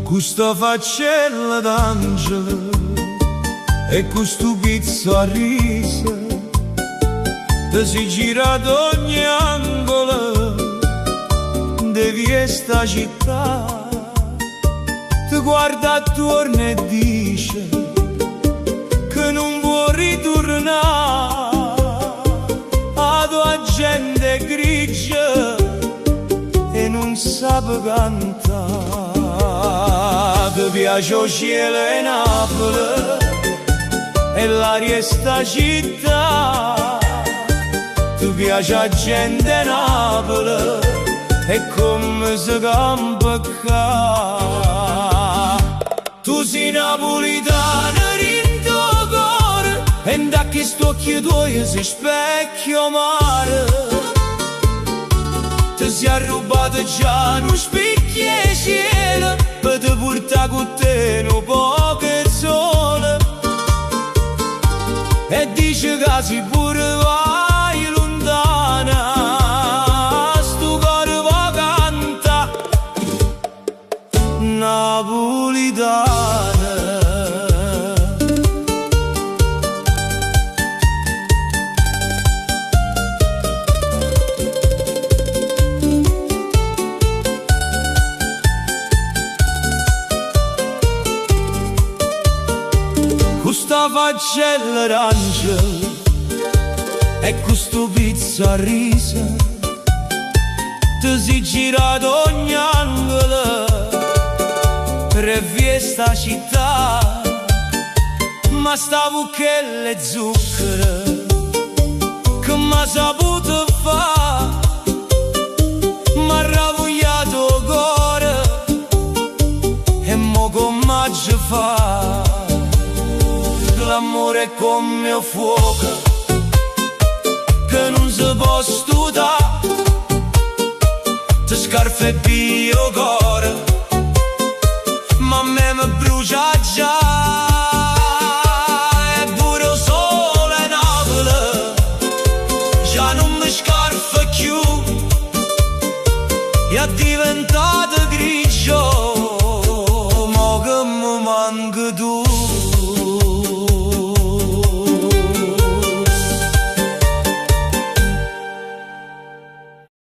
Questa faccella d'angelo e questo pizzo a risa ti si gira ad ogni angolo, devi sta città, ti guarda attorno e dice che non vuoi ritornare a tua gente grigia e non sape cantare. Ti piace il cielo e Napoli e l'aria e sta città, ti piace la gente Napoli e come si campa qua. Tu sei napolitana rinto cuore e da che sto occhi tuoi si specchio mare. Ti sei arrubato già uno specchio e cielo per ti portare con te un po' che sole. E dice che si pure vai lontana, sto cuore va canta napolitana. Questa faccella d'angelo e questo pizzo a risa ti si gira ad ogni angolo per via sta città, ma stavo che le zucchero che m'ha saputo fa, m'ha ravogliato il cuore e mo come ci fa. L'amore è come un fuoco che non si può studare, ti scarfa e pio il cuore, ma a me mi brucia già. E pure il sole Napoli già non mi scarfa più, è diventato grigio